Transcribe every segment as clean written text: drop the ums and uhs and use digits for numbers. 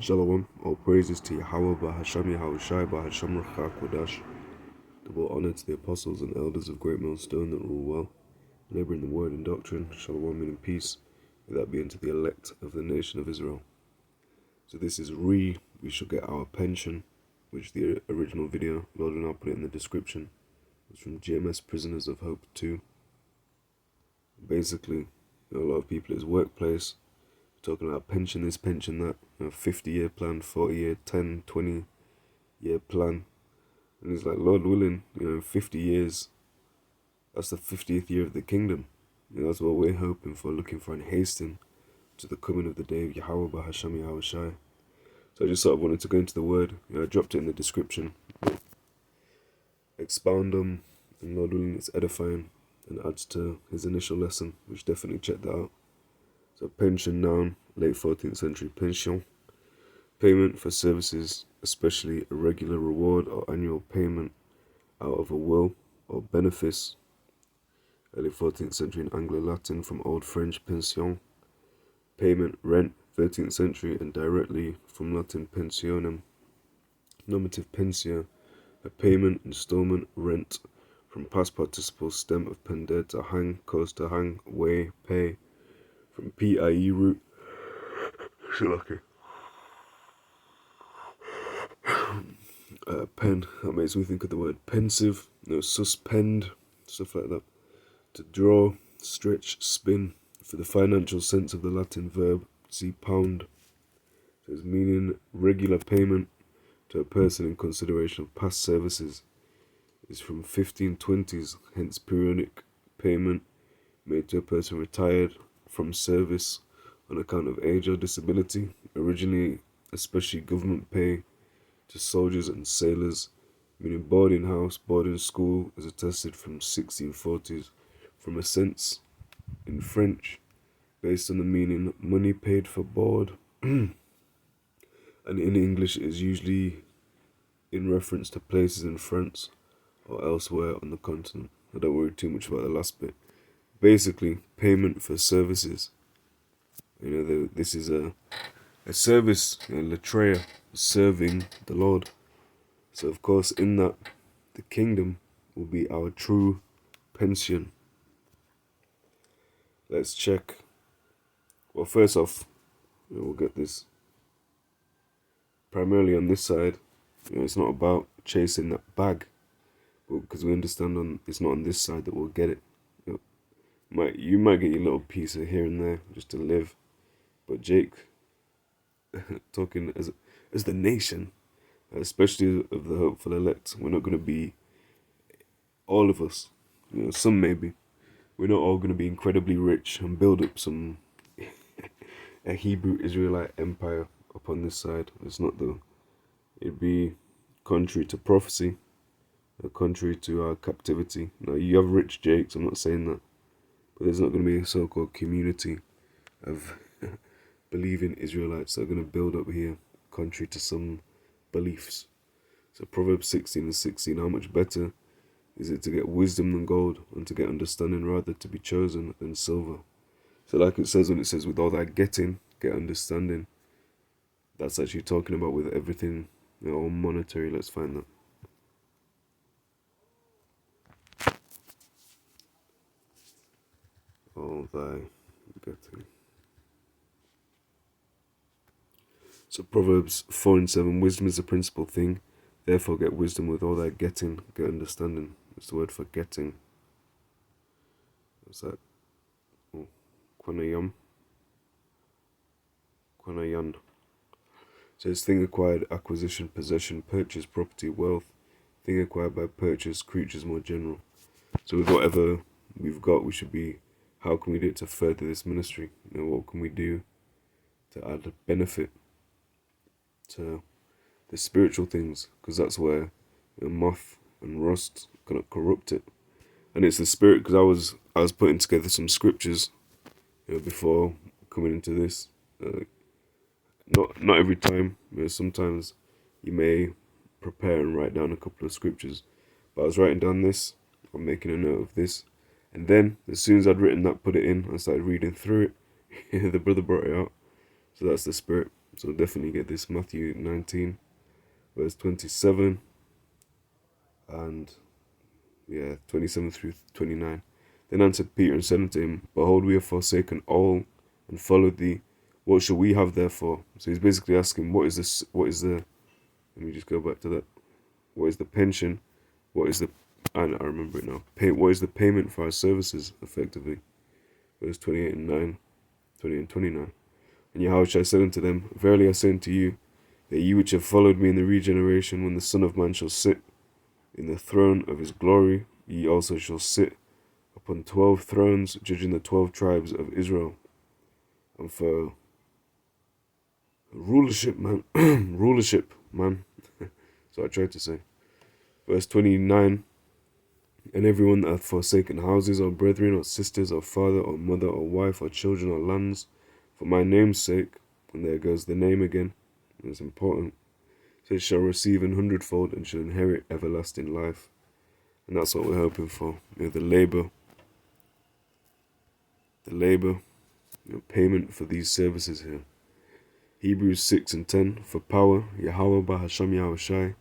Shalom, all praises to Yahawah, bahasham, Yahawashi, bahasham, Kodash. Double honor to the apostles and elders of Great Millstone that rule well, laboring the word and doctrine. Shalom, meaning peace. May that be unto the elect of the nation of Israel. So this is we shall get our pension, which the original video, Lord and I'll put it in the description, was from GMS Prisoners of Hope 2. Basically, a lot of people at his workplace talking about pension this, pension that, 50-year plan, 40-year, 10, 20-year plan. And it's like, Lord willing, in 50 years, that's the 50th year of the kingdom. That's what we're hoping for, looking for and hastening to the coming of the day of Yahawah, bahasham, Yahawashi. So I just sort of wanted to go into the word. I dropped it in the description. Expound on, and Lord willing, it's edifying and adds to his initial lesson, which definitely check that out. So pension, noun, late 14th century pension. Payment for services, especially a regular reward or annual payment out of a will or benefice. Early 14th century in Anglo-Latin from Old French pension. Payment, rent, 13th century, and directly from Latin pensionem. Nominative pensia, a payment, installment, rent, from past participle stem of pender to hang, cause to hang, way, pay, from PIE root. Lucky. Pen, that makes me think of the word pensive, suspend, stuff like that. To draw, stretch, spin. For the financial sense of the Latin verb, see pound. Says meaning regular payment to a person in consideration of past services. Is from 1520s, hence periodic payment made to a person retired from service on account of age or disability. Originally, especially government pay to soldiers and sailors, meaning boarding house, boarding school, is attested from 1640s, from a sense in French, based on the meaning money paid for board, and in English it is usually in reference to places in France or elsewhere on the continent. I don't worry too much about the last bit. Basically, payment for services. This is a service, latreia, serving the Lord. So of course in that, the kingdom will be our true pension. Let's check. Well, first off, we'll get this. Primarily on this side, it's not about chasing that bag, because we understand it's not on this side that we'll get it. You might get your little piece of here and there just to live, but Jake, talking as the nation, especially of the hopeful elect, we're not going to be, all of us, some maybe, we're not all going to be incredibly rich and build up some a Hebrew Israelite empire upon this side. It's not though. It'd be contrary to prophecy, contrary to our captivity. Now you have rich Jakes, I'm not saying that, but there's not going to be a so-called community of believing Israelites that are going to build up here, contrary to some beliefs. So Proverbs 16:16, how much better is it to get wisdom than gold, and to get understanding rather to be chosen than silver. So like it says when it says with all that getting, get understanding, that's actually talking about with everything, all monetary. Let's find that. All thy getting. So Proverbs 4:7, wisdom is the principal thing, therefore get wisdom with all thy getting, get understanding. That's the word for getting. What's that? Oh, Quanayam. Quanayan. So it's thing acquired, acquisition, possession, purchase, property, wealth. Thing acquired by purchase, creatures more general. So with whatever we've got, we should be, how can we do it to further this ministry? What can we do to add benefit to the spiritual things? Because that's where moth and rust cannot corrupt it. And it's the spirit, because I was putting together some scriptures before coming into this. Not every time. Sometimes you may prepare and write down a couple of scriptures. But I was writing down this, I'm making a note of this. And then, as soon as I'd written that, put it in, I started reading through it. The brother brought it out. So that's the spirit. So definitely get this. Matthew 19, verse 27, and 27 through 29. Then answered Peter and said unto him, Behold, we have forsaken all and followed thee. What shall we have therefore? So he's basically asking, what is this? What is the? Let me just go back to that. What is the pension? What is the? And I remember it now. What is the payment for our services? Effectively, verse 28 and 9, 20 and 29. And Yahawashi said unto them, Verily I say unto you, that ye which have followed me in the regeneration, when the Son of Man shall sit in the throne of his glory, ye also shall sit upon 12 thrones, judging the 12 tribes of Israel. And for rulership, man, rulership, man. So I tried to say. Verse 29, and everyone that hath forsaken houses, or brethren, or sisters, or father, or mother, or wife, or children, or lands, for my name's sake, and there goes the name again, it's important, says shall receive 100-fold and shall inherit everlasting life. And that's what we're hoping for. The labor, payment for these services here. Hebrews 6 and 10, for power, Yahawah, bahasham, Yahawashi,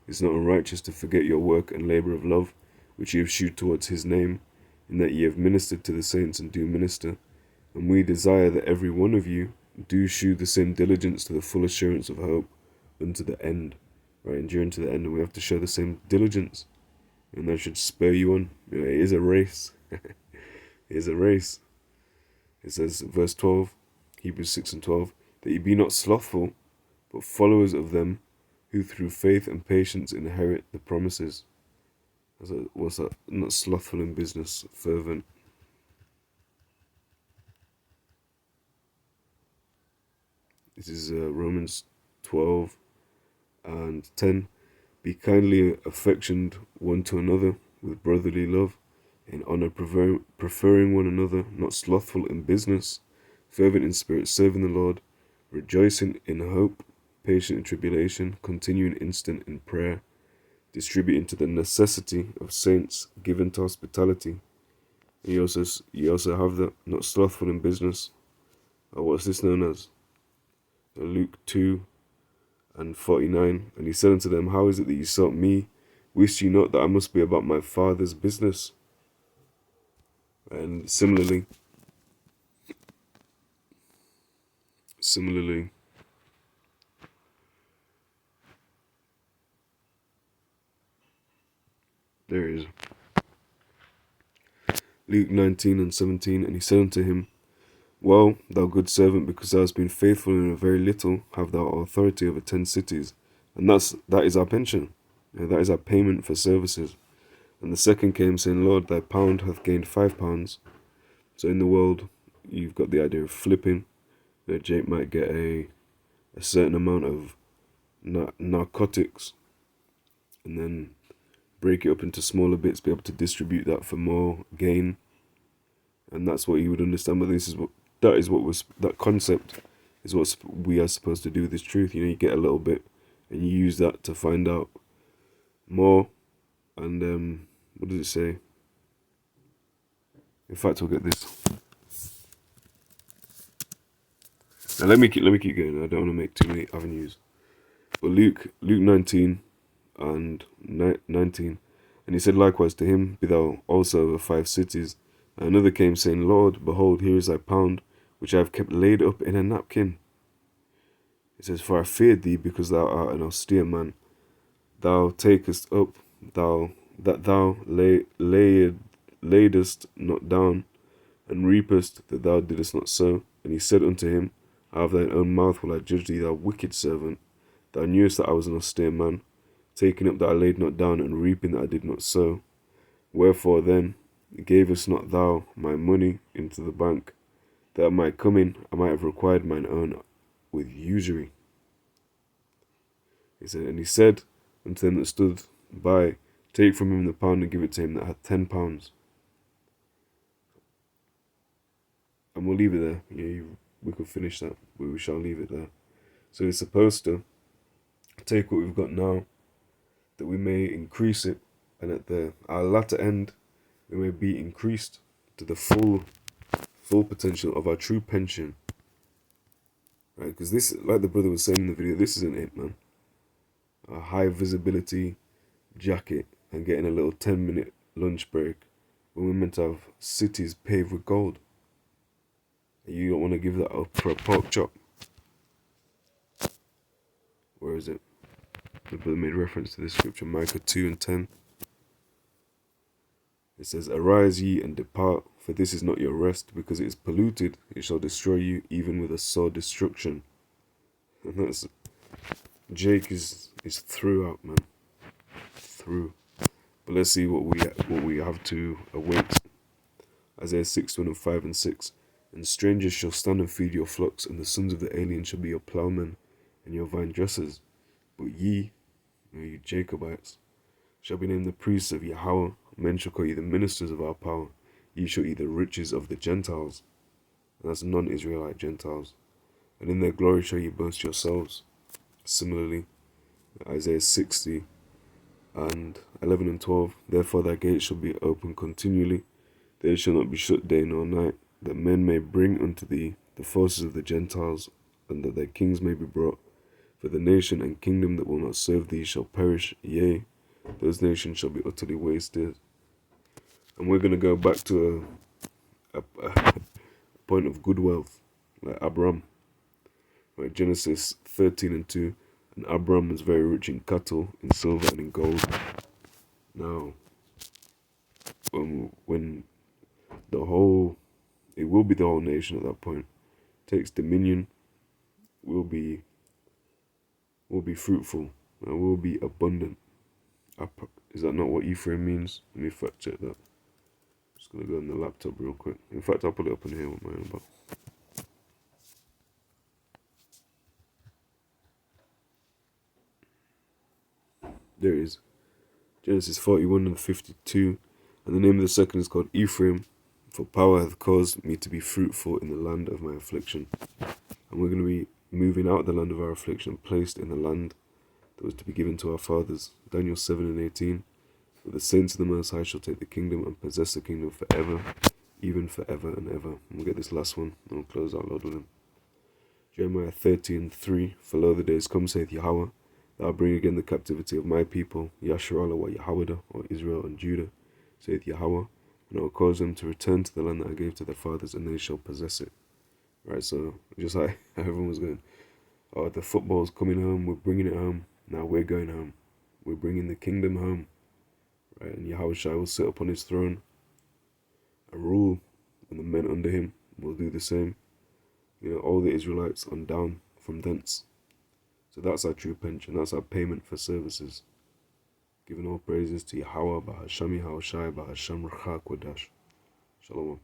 is not unrighteous to forget your work and labor of love, which ye have shewed towards his name, in that ye have ministered to the saints and do minister. And we desire that every one of you do shew the same diligence to the full assurance of hope unto the end. Right, enduring to the end, and we have to show the same diligence. And that should spur you on. It is a race. It is a race. It says, verse 12, Hebrews 6 and 12, that ye be not slothful, but followers of them who through faith and patience inherit the promises. What's that? Not slothful in business, fervent. This is Romans 12 and 10. Be kindly affectioned one to another with brotherly love, in honor preferring one another, not slothful in business, fervent in spirit, serving the Lord, rejoicing in hope, patient in tribulation, continuing instant in prayer, distributing to the necessity of saints, given to hospitality. And you also have that, not slothful in business. What's this known as? Luke 2 and 49. And he said unto them, How is it that ye sought me? Wist ye not that I must be about my Father's business? And similarly, there it is. Luke 19 and 17. And he said unto him, Well, thou good servant, because thou hast been faithful in a very little, have thou authority over 10 cities. And that is our pension. That is our payment for services. And the second came, saying, Lord, thy pound hath gained 5 pounds. So in the world, you've got the idea of flipping. Jake might get a certain amount of narcotics and then break it up into smaller bits, be able to distribute that for more gain. And that's what you would understand. But that concept is what we are supposed to do with this truth. You get a little bit and you use that to find out more. And what does it say? In fact, we'll get this. Now let me keep going. I don't want to make too many avenues. But Luke 19 and 19, and he said likewise to him, Be thou also of 5 cities. And another came, saying, Lord, behold, here is thy pound, which I have kept laid up in a napkin. It says, For I feared thee, because thou art an austere man. Thou takest up, that thou laidest not down, and reapest that thou didst not sow. And he said unto him, Out of thine own mouth will I judge thee, thou wicked servant. Thou knewest that I was an austere man, taking up that I laid not down, and reaping that I did not sow. Wherefore then gavest not thou my money into the bank, that at my coming I might have required mine own with usury? And he said unto them that stood by, Take from him the pound, and give it to him that hath 10 pounds. And we'll leave it there. We could finish that, but we shall leave it there. So it's supposed to take what we've got now, that we may increase it, and at our latter end, we may be increased to the full potential of our true pension. right? Because this, like the brother was saying in the video, this isn't it, man. A high visibility jacket and getting a little 10-minute lunch break when we're meant to have cities paved with gold. And you don't want to give that up for a pork chop. Where is it? The brother made reference to this scripture, Micah 2:10. It says, "Arise ye and depart, for this is not your rest, because it is polluted. It shall destroy you, even with a sore destruction." And that's Jake is through out, man. Through. But let's see what we have to await. Isaiah 6:5 and 6. "And strangers shall stand and feed your flocks, and the sons of the alien shall be your plowmen and your vine dressers. But ye, you Jacobites, shall be named the priests of Yahawah. Men shall call you the ministers of our power. Ye shall eat the riches of the Gentiles." And that's non-Israelite Gentiles. "And in their glory shall ye boast yourselves." Similarly, Isaiah 60 and 11 and 12. "Therefore thy gates shall be open continually. They shall not be shut day nor night, that men may bring unto thee the forces of the Gentiles, and that their kings may be brought. For the nation and kingdom that will not serve thee shall perish, yea, those nations shall be utterly wasted." And we're going to go back to a point of good wealth, like Abram. Right, Genesis 13 and 2. "And Abram was very rich in cattle, in silver, and in gold." Now, when it will be the whole nation at that point, takes dominion, will be fruitful, and will be abundant. Is that not what Ephraim means? Let me fact check that. Just gonna go on the laptop real quick. In fact, I'll put it up in here with my own about. There it is. Genesis 41 and 52. "And the name of the second is called Ephraim, for power hath caused me to be fruitful in the land of my affliction." And we're going to be moving out of the land of our affliction and placed in the land that was to be given to our fathers. Daniel 7 and 18. "But the saints of the Most High shall take the kingdom and possess the kingdom forever, even forever and ever." And we'll get this last one, and we'll close out, Lord willing. Jeremiah 30 and 3. "For lo, the days come, saith Yahawah, that I'll bring again the captivity of my people, Yasharallah wa Yahawah, or Israel and Judah, saith Yahawah, and I will cause them to return to the land that I gave to their fathers, and they shall possess it." Right, so just like everyone was going, "Oh, the football's coming home, we're bringing it home." Now we're going home. We're bringing the kingdom home. Right, and Yahawashi will sit upon his throne and rule, and the men under him will do the same. All the Israelites on down from thence. So that's our true pension. That's our payment for services. Giving all praises to Yahawah, bahasham, Yahawashi, bahasham, Shalom.